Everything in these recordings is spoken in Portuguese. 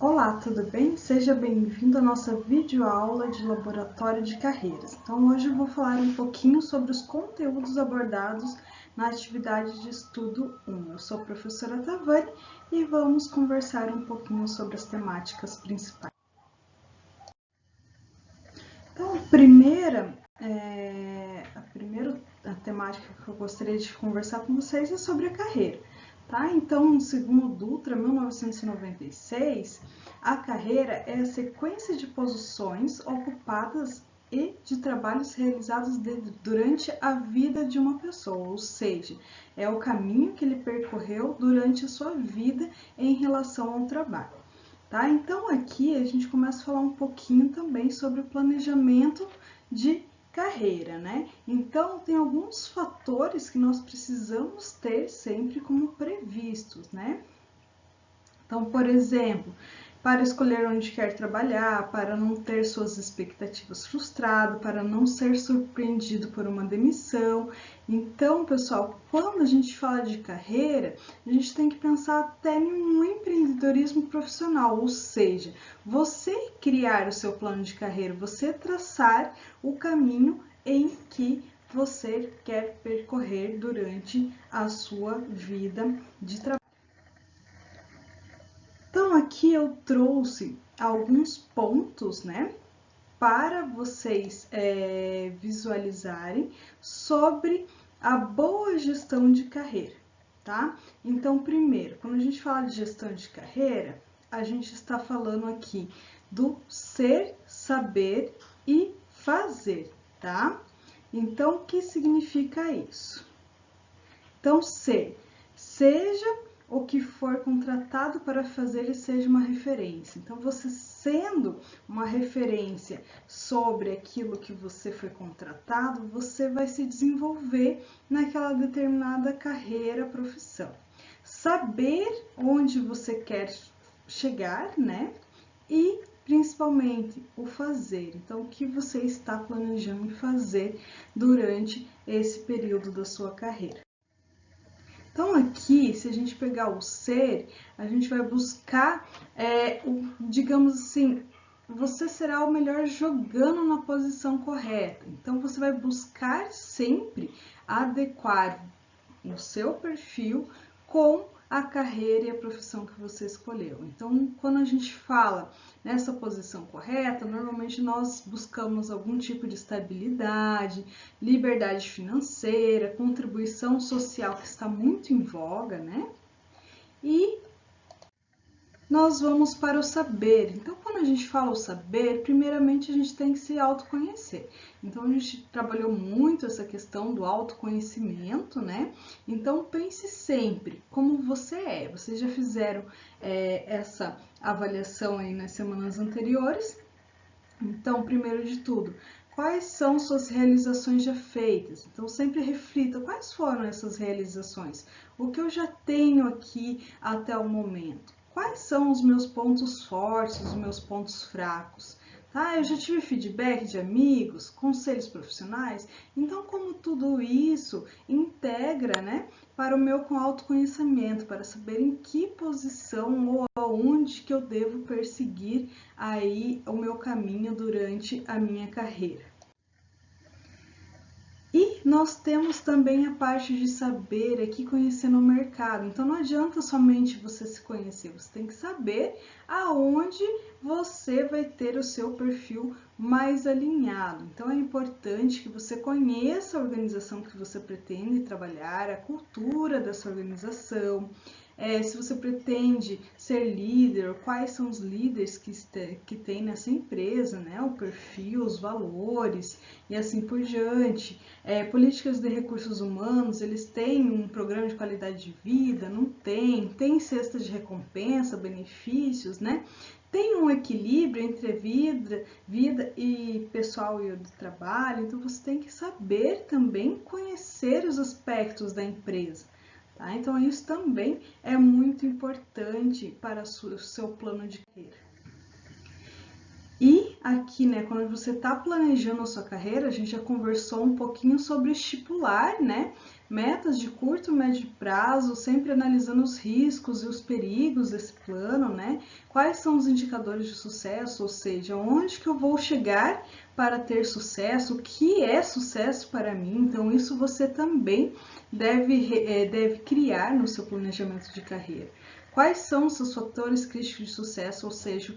Olá, tudo bem? Seja bem-vindo à nossa videoaula de laboratório de carreiras. Então, hoje eu vou falar um pouquinho sobre os conteúdos abordados na atividade de estudo 1. Eu sou a professora Tavani e vamos conversar um pouquinho sobre as temáticas principais. Então, a temática que eu gostaria de conversar com vocês é sobre a carreira. Tá? Então, segundo Dutra, 1996, a carreira é a sequência de posições ocupadas e de trabalhos realizados durante a vida de uma pessoa, ou seja, é o caminho que ele percorreu durante a sua vida em relação ao trabalho. Tá? Então, aqui a gente começa a falar um pouquinho também sobre o planejamento de carreira, né? Então, tem alguns fatores que nós precisamos ter sempre como previstos, né? Então, por exemplo, para escolher onde quer trabalhar, para não ter suas expectativas frustradas, para não ser surpreendido por uma demissão. Então, pessoal, quando a gente fala de carreira, a gente tem que pensar até em um empreendedorismo profissional, ou seja, você criar o seu plano de carreira, você traçar o caminho em que você quer percorrer durante a sua vida de trabalho. Então, aqui eu trouxe alguns pontos, né, para vocês visualizarem sobre a boa gestão de carreira, tá? Então, primeiro, quando a gente fala de gestão de carreira, a gente está falando aqui do ser, saber e fazer, tá? Então, o que significa isso? Então, seja o que for contratado para fazer e seja uma referência. Então, você sendo uma referência sobre aquilo que você foi contratado, você vai se desenvolver naquela determinada carreira, profissão. Saber onde você quer chegar, né? E principalmente o fazer. Então, o que você está planejando fazer durante esse período da sua carreira. Então, aqui, se a gente pegar o ser, a gente vai buscar, digamos assim, você será o melhor jogando na posição correta. Então, você vai buscar sempre adequar o seu perfil com a carreira e a profissão que você escolheu. Então, quando a gente fala nessa posição correta, normalmente nós buscamos algum tipo de estabilidade, liberdade financeira, contribuição social que está muito em voga, né? E nós vamos para o saber. Então, quando a gente fala o saber, primeiramente a gente tem que se autoconhecer. Então, a gente trabalhou muito essa questão do autoconhecimento, né? Então, pense sempre como você é. Vocês já fizeram essa avaliação aí nas semanas anteriores. Então, primeiro de tudo, quais são suas realizações já feitas? Então, sempre reflita quais foram essas realizações. O que eu já tenho aqui até o momento? Quais são os meus pontos fortes, os meus pontos fracos? Tá? Eu já tive feedback de amigos, conselhos profissionais. Então, como tudo isso integra, né, para o meu autoconhecimento, para saber em que posição ou aonde que eu devo perseguir aí o meu caminho durante a minha carreira. E nós temos também a parte de saber aqui conhecendo o mercado. Então não adianta somente você se conhecer, você tem que saber aonde você vai ter o seu perfil mais alinhado. Então é importante que você conheça a organização que você pretende trabalhar, a cultura dessa organização. Se você pretende ser líder, quais são os líderes que tem nessa empresa, né? O perfil, os valores e assim por diante. Políticas de recursos humanos, eles têm um programa de qualidade de vida? Não tem? Tem cesta de recompensa, benefícios, né? Tem um equilíbrio entre vida e pessoal e o do trabalho, então você tem que saber também conhecer os aspectos da empresa. Tá? Então, isso também é muito importante para o seu plano de carreira. E aqui, né, quando você está planejando a sua carreira, a gente já conversou um pouquinho sobre estipular, né, metas de curto e médio prazo, sempre analisando os riscos e os perigos desse plano, né? Quais são os indicadores de sucesso, ou seja, onde que eu vou chegar para ter sucesso, o que é sucesso para mim. Então, isso você também deve criar no seu planejamento de carreira. Quais são os seus fatores críticos de sucesso, ou seja,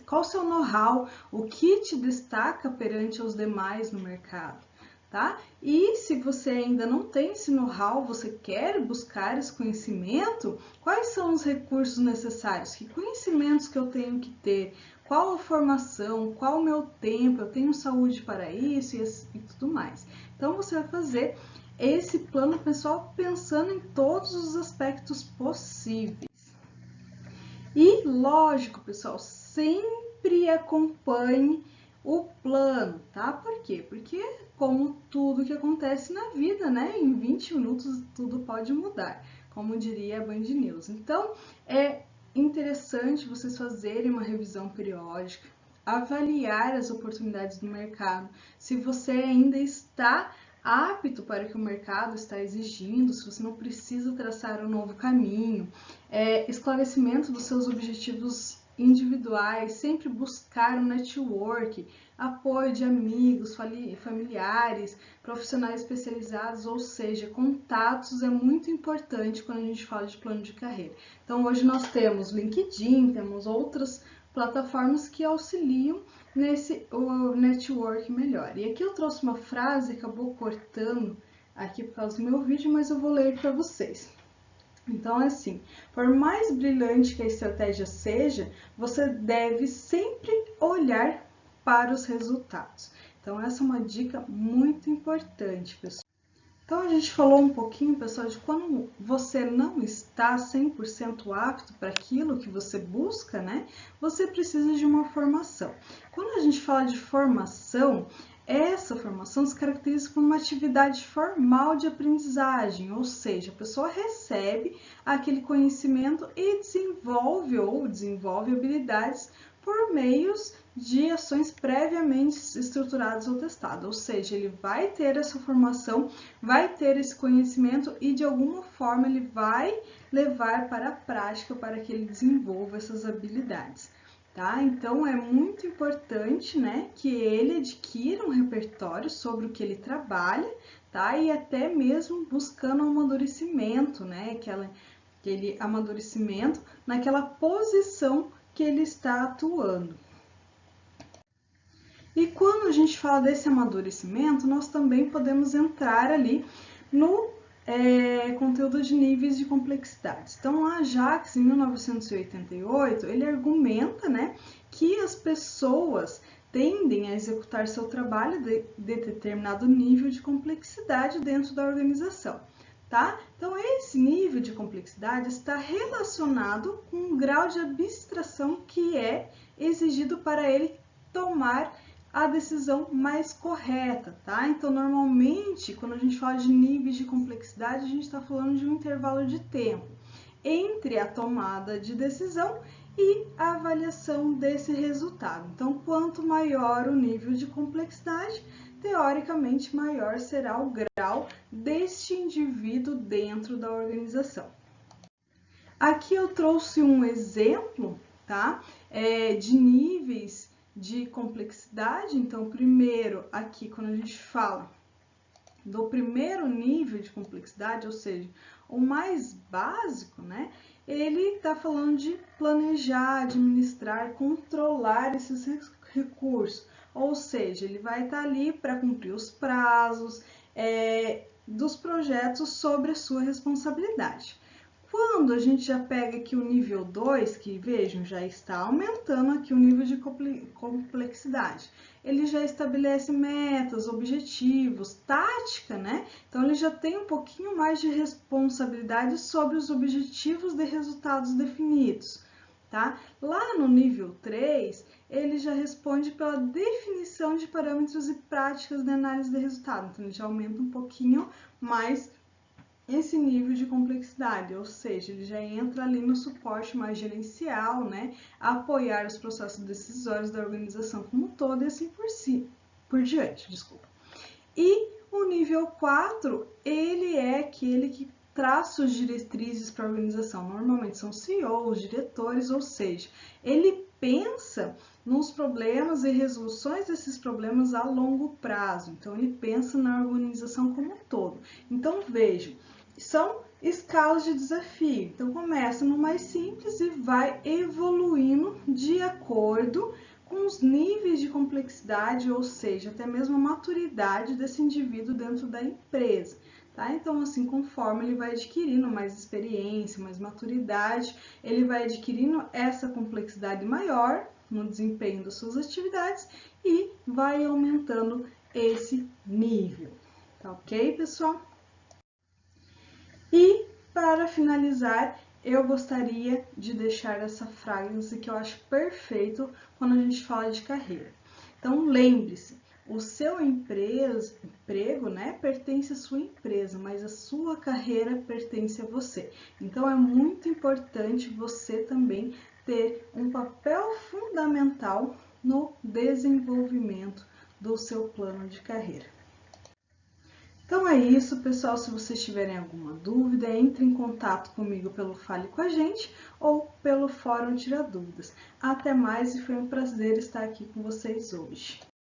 qual o seu know-how, o que te destaca perante os demais no mercado, tá? E se você ainda não tem esse know-how, você quer buscar esse conhecimento, quais são os recursos necessários? Que conhecimentos que eu tenho que ter? Qual a formação? Qual o meu tempo? Eu tenho saúde para isso e tudo mais. Então, você vai fazer esse plano pessoal pensando em todos os aspectos possíveis. E lógico, pessoal, sempre acompanhe o plano, tá? Por quê? Porque como tudo que acontece na vida, né? Em 20 minutos tudo pode mudar, como diria a Band News. Então, é interessante vocês fazerem uma revisão periódica, avaliar as oportunidades do mercado, se você ainda está apto para o que o mercado está exigindo, se você não precisa traçar um novo caminho, esclarecimento dos seus objetivos individuais, sempre buscar um network, apoio de amigos, familiares, profissionais especializados, ou seja, contatos é muito importante quando a gente fala de plano de carreira. Então, hoje nós temos LinkedIn, temos outras plataformas que auxiliam nesse network melhor. E aqui eu trouxe uma frase, acabou cortando aqui por causa do meu vídeo, mas eu vou ler para vocês. Então, é assim, por mais brilhante que a estratégia seja, você deve sempre olhar para os resultados. Então, essa é uma dica muito importante, pessoal. Então, a gente falou um pouquinho, pessoal, de quando você não está 100% apto para aquilo que você busca, né? Você precisa de uma formação. Quando a gente fala de formação, essa formação se caracteriza por uma atividade formal de aprendizagem, ou seja, a pessoa recebe aquele conhecimento e desenvolve habilidades por meios de ações previamente estruturadas ou testadas, ou seja, ele vai ter essa formação, vai ter esse conhecimento e de alguma forma ele vai levar para a prática para que ele desenvolva essas habilidades. Tá? Então é muito importante, né, que ele adquira um repertório sobre o que ele trabalha, tá? E até mesmo buscando um amadurecimento, né, aquele amadurecimento naquela posição que ele está atuando. E quando a gente fala desse amadurecimento, nós também podemos entrar ali no conteúdo de níveis de complexidade. Então, a Ajax, em 1988, ele argumenta, né, que as pessoas tendem a executar seu trabalho de determinado nível de complexidade dentro da organização. Tá? Então, esse nível de complexidade está relacionado com o grau de abstração que é exigido para ele tomar a decisão mais correta, tá? Então, normalmente, quando a gente fala de níveis de complexidade, a gente está falando de um intervalo de tempo entre a tomada de decisão e a avaliação desse resultado. Então, quanto maior o nível de complexidade, teoricamente maior será o grau deste indivíduo dentro da organização. Aqui eu trouxe um exemplo, tá? De níveis de complexidade. Então, primeiro, aqui, quando a gente fala do primeiro nível de complexidade, ou seja, o mais básico, né? Ele está falando de planejar, administrar, controlar esses recursos. Ou seja, ele vai estar ali para cumprir os prazos dos projetos sobre a sua responsabilidade. Quando a gente já pega aqui o nível 2, que vejam, já está aumentando aqui o nível de complexidade. Ele já estabelece metas, objetivos, tática, né? Então, ele já tem um pouquinho mais de responsabilidade sobre os objetivos de resultados definidos, tá? Lá no nível 3, ele já responde pela definição de parâmetros e práticas de análise de resultado. Então, ele já aumenta um pouquinho mais esse nível de complexidade, ou seja, ele já entra ali no suporte mais gerencial, né? Apoiar os processos decisórios da organização como um todo e assim por diante, desculpa. E O nível 4, ele é aquele que traça as diretrizes para a organização. Normalmente são CEOs, diretores, ou seja, ele pensa nos problemas e resoluções desses problemas a longo prazo. Então, ele pensa na organização como um todo. Então, vejam, são escalas de desafio. Então, começa no mais simples e vai evoluindo de acordo com os níveis de complexidade, ou seja, até mesmo a maturidade desse indivíduo dentro da empresa. Tá? Então, assim, conforme ele vai adquirindo mais experiência, mais maturidade, ele vai adquirindo essa complexidade maior no desempenho das suas atividades e vai aumentando esse nível. Tá ok, pessoal? E, para finalizar, eu gostaria de deixar essa frase que eu acho perfeito quando a gente fala de carreira. Então, lembre-se, o seu emprego, né, pertence à sua empresa, mas a sua carreira pertence a você. Então, é muito importante você também ter um papel fundamental no desenvolvimento do seu plano de carreira. Então é isso, pessoal. Se vocês tiverem alguma dúvida, entre em contato comigo pelo Fale com a Gente ou pelo Fórum Tira Dúvidas. Até mais e foi um prazer estar aqui com vocês hoje.